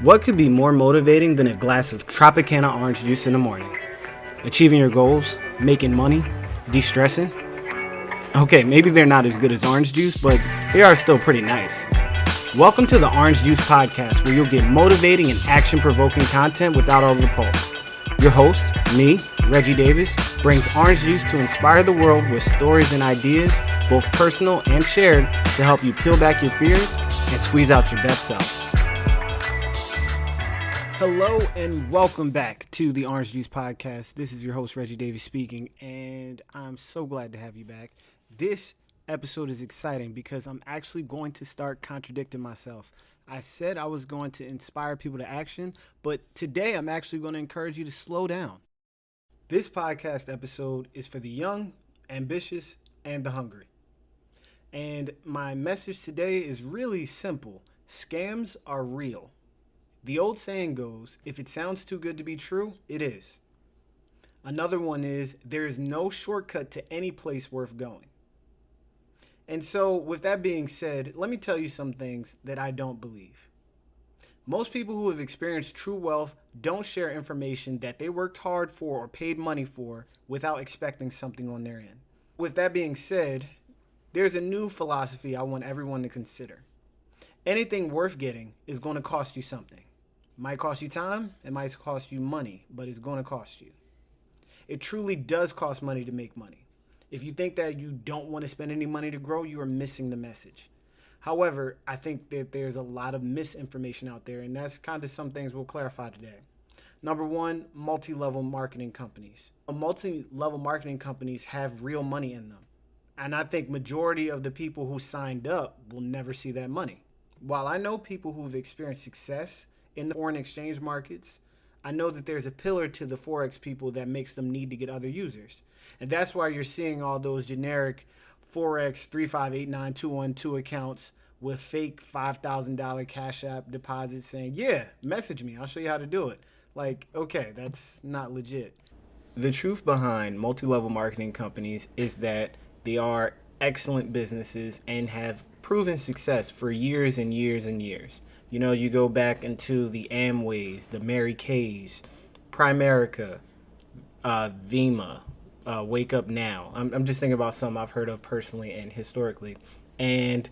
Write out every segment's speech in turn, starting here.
What could be more motivating than a glass of Tropicana orange juice in the morning? Achieving your goals, making money, de-stressing? Okay, maybe they're not as good as orange juice, but they are still pretty nice. Welcome to the Orange Juice Podcast, where you'll get motivating and action-provoking content without all the pulp. Your host, me, Reggie Davis, brings orange juice to inspire the world with stories and ideas, both personal and shared, to help you peel back your fears and squeeze out your best self. Hello and welcome back to the Orange Juice Podcast. This is your host, Reggie Davis speaking, and I'm so glad to have you back. This episode is exciting because I'm actually going to start contradicting myself. I said I was going to inspire people to action, but today I'm actually going to encourage you to slow down. This podcast episode is for the young, ambitious, and the hungry. And my message today is really simple. Scams are real. The old saying goes, if it sounds too good to be true, it is. Another one is, there is no shortcut to any place worth going. And so, with that being said, let me tell you some things that I don't believe. Most people who have experienced true wealth don't share information that they worked hard for or paid money for without expecting something on their end. With that being said, there's a new philosophy I want everyone to consider. Anything worth getting is going to cost you something. Might cost you time, it might cost you money, but it's going to cost you. It truly does cost money to make money. If you think that you don't want to spend any money to grow, you are missing the message. However, I think that there's a lot of misinformation out there, and that's kind of some things we'll clarify today. Number one, multi-level marketing companies. Multi-level marketing companies have real money in them. And I think majority of the people who signed up will never see that money. While I know people who've experienced success in the foreign exchange markets, I know that there's a pillar to the Forex people that makes them need to get other users. And that's why you're seeing all those generic Forex 3589212 accounts with fake $5,000 Cash App deposits saying, yeah, message me, I'll show you how to do it. Like, okay, that's not legit. The truth behind multi-level marketing companies is that they are excellent businesses and have proven success for years and years and years. You know, you go back into the Amways, the Mary Kays, Primerica, Vima, Wake Up Now. I'm just thinking about some I've heard of personally and historically. And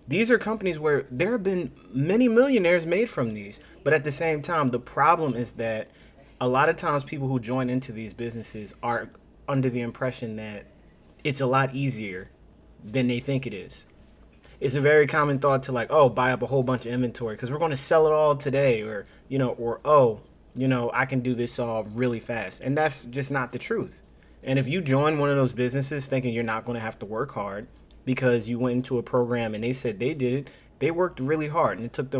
these are companies where there have been many millionaires made from these. But at the same time, the problem is that a lot of times people who join into these businesses are under the impression that it's a lot easier than they think it is. It's a very common thought to buy up a whole bunch of inventory because we're going to sell it all today, or I can do this all really fast. And that's just not the truth. And if you join one of those businesses thinking you're not going to have to work hard because you went into a program and they said they did it, they worked really hard and it took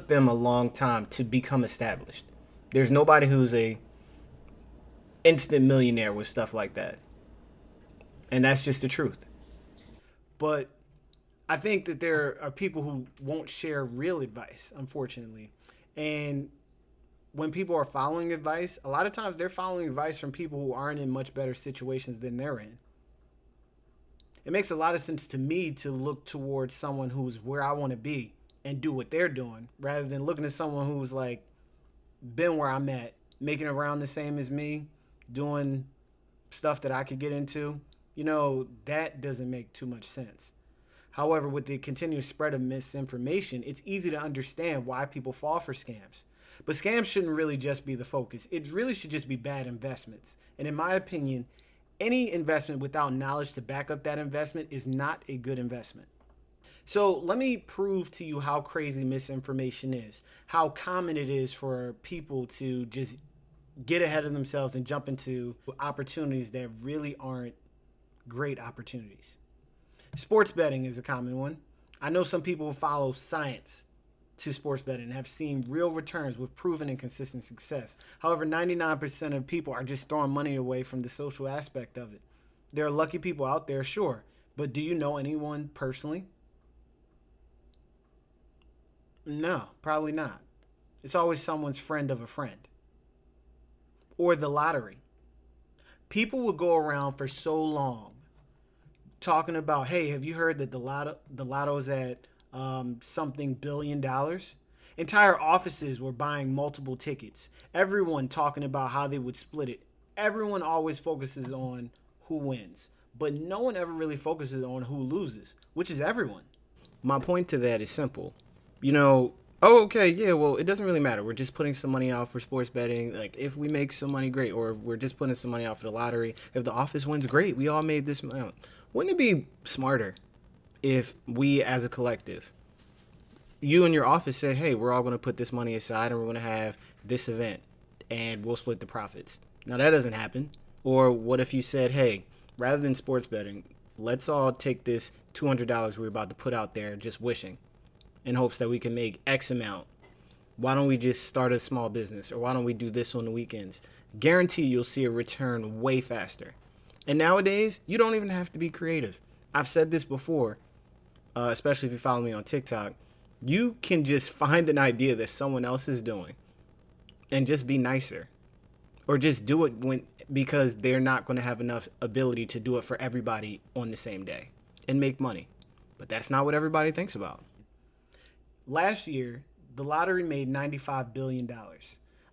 them a long time to become established. There's nobody who's a instant millionaire with stuff like that. And that's just the truth. But I think that there are people who won't share real advice, unfortunately. And when people are following advice, a lot of times they're following advice from people who aren't in much better situations than they're in. It makes a lot of sense to me to look towards someone who's where I want to be and do what they're doing, rather than looking at someone who's been where I'm at, making around the same as me, doing stuff that I could get into. That doesn't make too much sense. However, with the continuous spread of misinformation, it's easy to understand why people fall for scams. But scams shouldn't really just be the focus. It really should just be bad investments. And in my opinion, any investment without knowledge to back up that investment is not a good investment. So let me prove to you how crazy misinformation is, how common it is for people to just get ahead of themselves and jump into opportunities that really aren't great opportunities. Sports betting is a common one. I know some people who follow science to sports betting and have seen real returns with proven and consistent success. However, 99% of people are just throwing money away from the social aspect of it. There are lucky people out there, sure, but do you know anyone personally? No, probably not. It's always someone's friend of a friend. Or the lottery. People will go around for so long talking about, hey, have you heard that the lotto's at something $1 billion? Entire offices were buying multiple tickets. Everyone talking about how they would split it. Everyone always focuses on who wins, but no one ever really focuses on who loses, which is everyone. My point to that is simple. You know, oh, okay, yeah, well, it doesn't really matter. We're just putting some money out for sports betting. Like, if we make some money, great. Or we're just putting some money out for the lottery. If the office wins, great. We all made this amount. Wouldn't it be smarter if we, as a collective, you and your office say, hey, we're all going to put this money aside and we're going to have this event and we'll split the profits? Now, that doesn't happen. Or what if you said, hey, rather than sports betting, let's all take this $200 we're about to put out there just wishing in hopes that we can make X amount. Why don't we just start a small business? Or why don't we do this on the weekends? Guarantee you'll see a return way faster. And nowadays, you don't even have to be creative. I've said this before, especially if you follow me on TikTok. You can just find an idea that someone else is doing and just be nicer. Or just do it because they're not going to have enough ability to do it for everybody on the same day and make money. But that's not what everybody thinks about. Last year, the lottery made $95 billion. I'm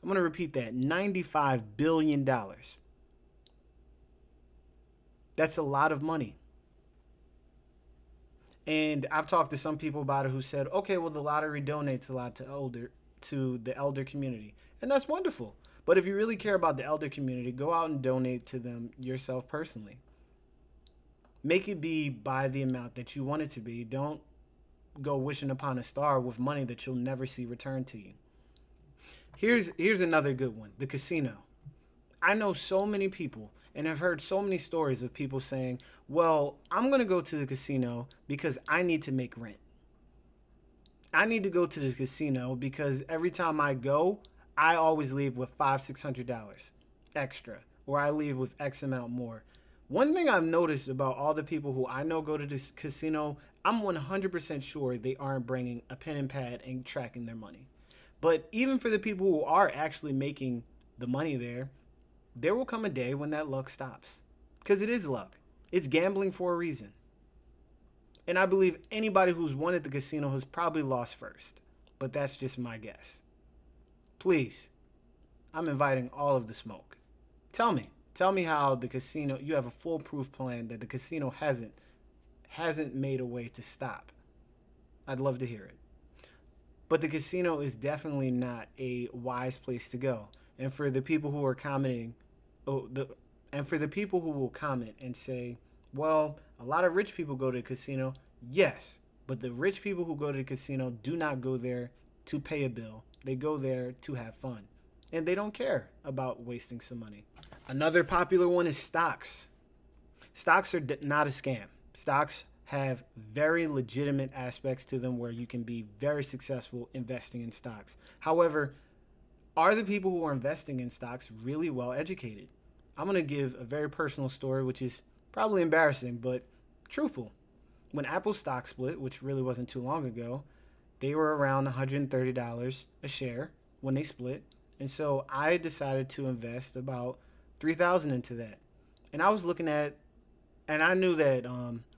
going to repeat that, $95 billion. That's a lot of money. And I've talked to some people about it who said, okay, well, the lottery donates a lot to the elder community. And that's wonderful. But if you really care about the elder community, go out and donate to them yourself personally. Make it be by the amount that you want it to be. Don't go wishing upon a star with money that you'll never see returned to you. Here's another good one, the casino. I know so many people and I've heard so many stories of people saying, well, I'm going to go to the casino because I need to make rent. I need to go to the casino because every time I go, I always leave with $500-$600 extra, or I leave with X amount more. One thing I've noticed about all the people who I know go to this casino, I'm 100% sure they aren't bringing a pen and pad and tracking their money. But even for the people who are actually making the money there will come a day when that luck stops. Because it is luck. It's gambling for a reason. And I believe anybody who's won at the casino has probably lost first. But that's just my guess. Please, I'm inviting all of the smoke. Tell me how the casino, you have a foolproof plan that the casino hasn't made a way to stop. I'd love to hear it. But the casino is definitely not a wise place to go. And for the people who are commenting, and for the people who will comment and say, well, a lot of rich people go to the casino. Yes, but the rich people who go to the casino do not go there to pay a bill. They go there to have fun. And they don't care about wasting some money. Another popular one is stocks. Stocks are not a scam. Stocks have very legitimate aspects to them where you can be very successful investing in stocks. However, are the people who are investing in stocks really well educated? I'm going to give a very personal story, which is probably embarrassing, but truthful. When Apple stock split, which really wasn't too long ago, they were around $130 a share when they split. And so I decided to invest about $3,000 into that. And I was looking at, and I knew that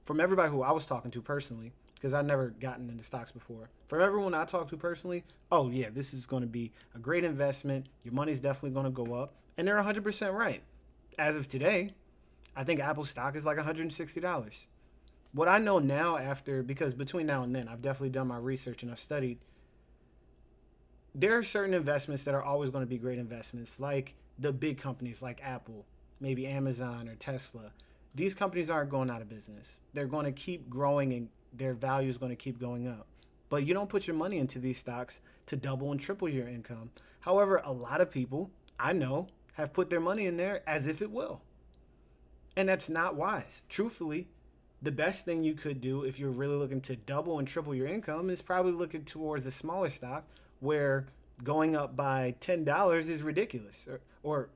from everybody who I was talking to personally, because I've never gotten into stocks before. From everyone I talked to personally, oh yeah, this is going to be a great investment. Your money's definitely going to go up. And they're 100% right. As of today, I think Apple stock is like $160. What I know now because between now and then, I've definitely done my research and I've studied, there are certain investments that are always going to be great investments, like the big companies like Apple, maybe Amazon or Tesla. These companies aren't going out of business. They're going to keep growing and their value is going to keep going up. But you don't put your money into these stocks to double and triple your income. However, a lot of people I know have put their money in there as if it will. And that's not wise. Truthfully, the best thing you could do if you're really looking to double and triple your income is probably looking towards a smaller stock where going up by $10 is ridiculous. Where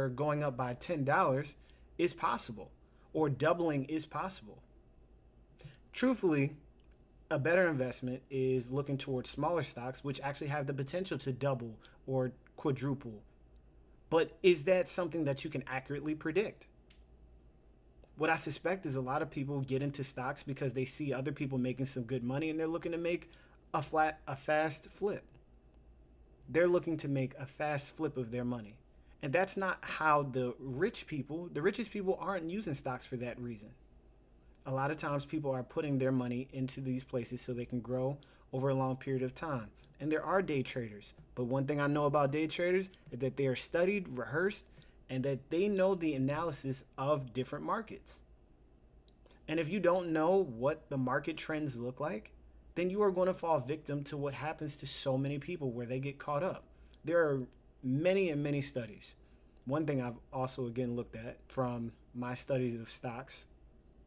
going up by $10 is possible, or doubling is possible. Truthfully, a better investment is looking towards smaller stocks, which actually have the potential to double or quadruple. But is that something that you can accurately predict? What I suspect is a lot of people get into stocks because they see other people making some good money and they're looking to make a fast flip. They're looking to make a fast flip of their money. And that's not how the richest people aren't using stocks for that reason. A lot of times people are putting their money into these places so they can grow over a long period of time. And there are day traders. But one thing I know about day traders is that they are studied, rehearsed, and that they know the analysis of different markets. And if you don't know what the market trends look like, then you are going to fall victim to what happens to so many people where they get caught up. There are many and many studies. One thing I've also again looked at from my studies of stocks,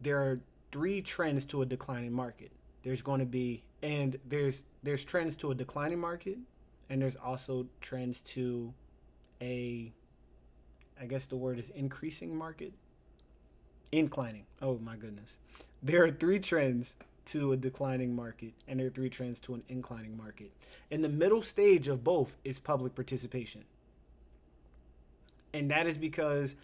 there are three trends to a declining market. There's going to be and there's trends to a declining market, and there's also trends to a, I guess the word is increasing market. Inclining. Oh my goodness. There are three trends to a declining market, and there are three trends to an inclining market. In the middle stage of both is public participation. And that is because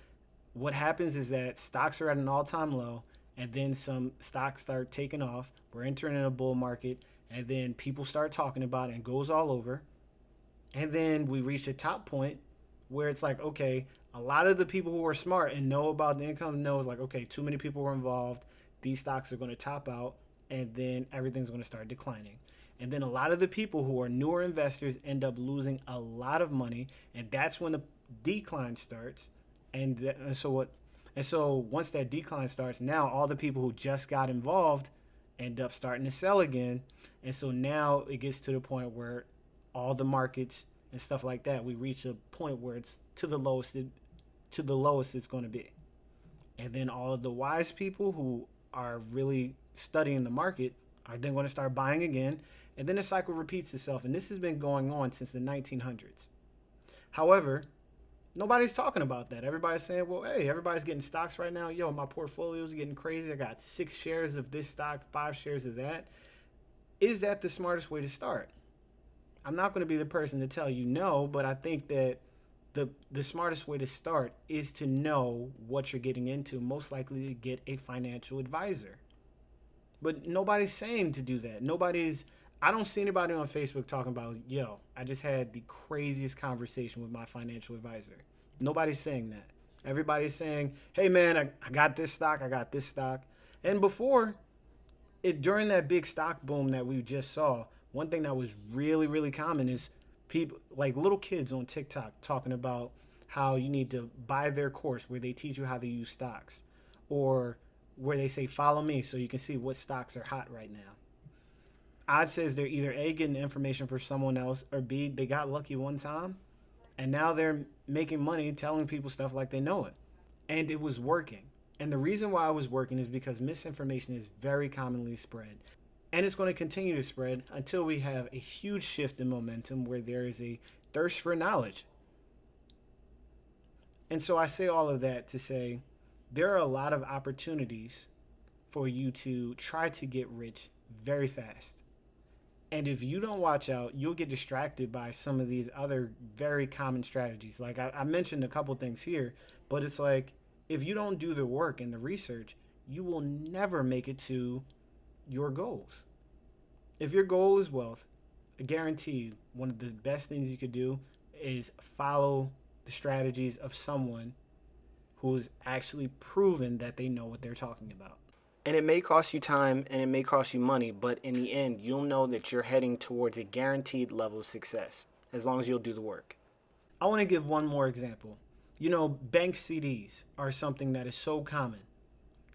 what happens is that stocks are at an all-time low, and then some stocks start taking off. We're entering in a bull market, and then people start talking about it and goes all over. And then we reach a top point where it's like, okay, a lot of the people who are smart and know about the income knows like, okay, too many people were involved. These stocks are going to top out, and then everything's going to start declining. And then a lot of the people who are newer investors end up losing a lot of money, and that's when the decline starts. And so once that decline starts, now all the people who just got involved end up starting to sell again. And so now it gets to the point where all the markets and stuff like that, we reach a point where it's to the lowest it's going to be. And then all of the wise people who are really studying the market are then going to start buying again. And then the cycle repeats itself. And this has been going on since the 1900s. However, nobody's talking about that. Everybody's saying, well, hey, everybody's getting stocks right now. Yo, my portfolio's getting crazy. I got 6 shares of this stock, 5 shares of that. Is that the smartest way to start? I'm not going to be the person to tell you no, but I think that the smartest way to start is to know what you're getting into, most likely to get a financial advisor. But nobody's saying to do that. I don't see anybody on Facebook talking about, yo, I just had the craziest conversation with my financial advisor. Nobody's saying that. Everybody's saying, hey man, I got this stock, I got this stock. And during that big stock boom that we just saw, one thing that was really, really common is people like little kids on TikTok talking about how you need to buy their course where they teach you how to use stocks, or where they say follow me so you can see what stocks are hot right now. Odds says they're either A, getting the information for someone else, or B, they got lucky one time and now they're making money telling people stuff like they know it. And it was working. And the reason why it was working is because misinformation is very commonly spread. And it's going to continue to spread until we have a huge shift in momentum where there is a thirst for knowledge. And so I say all of that to say there are a lot of opportunities for you to try to get rich very fast. And if you don't watch out, you'll get distracted by some of these other very common strategies. Like I mentioned a couple things here, but it's like if you don't do the work and the research, you will never make it to your goals. If your goal is wealth, I guarantee you one of the best things you could do is follow the strategies of someone who's actually proven that they know what they're talking about. And it may cost you time and it may cost you money, but in the end, you'll know that you're heading towards a guaranteed level of success as long as you'll do the work. I want to give one more example. Bank CDs are something that is so common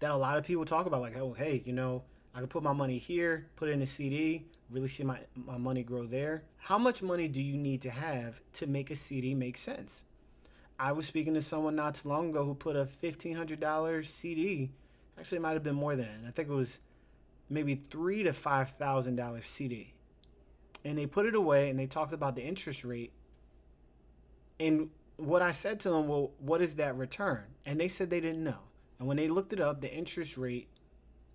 that a lot of people talk about, like, oh, hey, I can put my money here, put it in a CD, really see my money grow there. How much money do you need to have to make a CD make sense? I was speaking to someone not too long ago who put a $1,500 CD. Actually, it might have been more than that. I think it was maybe $3,000 to $5,000 CD. And they put it away and they talked about the interest rate. And what I said to them, well, what is that return? And they said they didn't know. And when they looked it up, the interest rate,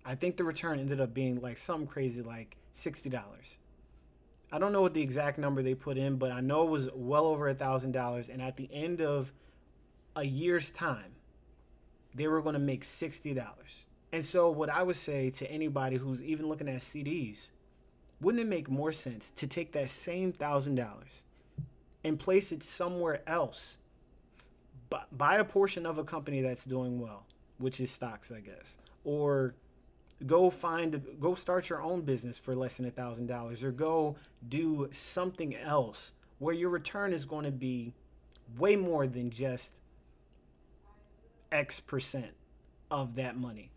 I think the return ended up being like something crazy like $60. I don't know what the exact number they put in, but I know it was well over $1,000. And at the end of a year's time, they were going to make $60. And so what I would say to anybody who's even looking at CDs, Wouldn't it make more sense to take that same $1,000 and place it somewhere else? Buy a portion of a company that's doing well, which is stocks, I guess, or go start your own business for less than $1,000, or go do something else where your return is going to be way more than just X% of that money.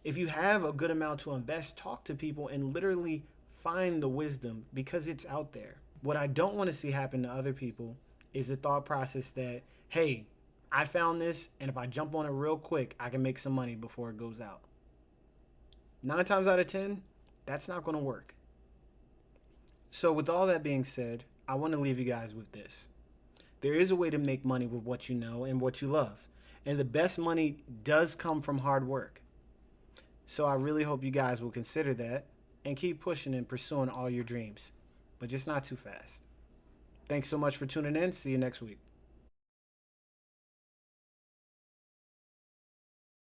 If you have a good amount to invest, talk to people and literally find the wisdom, because it's out there. What I don't want to see happen to other people is the thought process that, hey, I found this, and if I jump on it real quick, I can make some money before it goes out. 9 times out of 10, that's not going to work. So with all that being said, I want to leave you guys with this. There is a way to make money with what you know and what you love. And the best money does come from hard work. So I really hope you guys will consider that and keep pushing and pursuing all your dreams, but just not too fast. Thanks so much for tuning in. See you next week.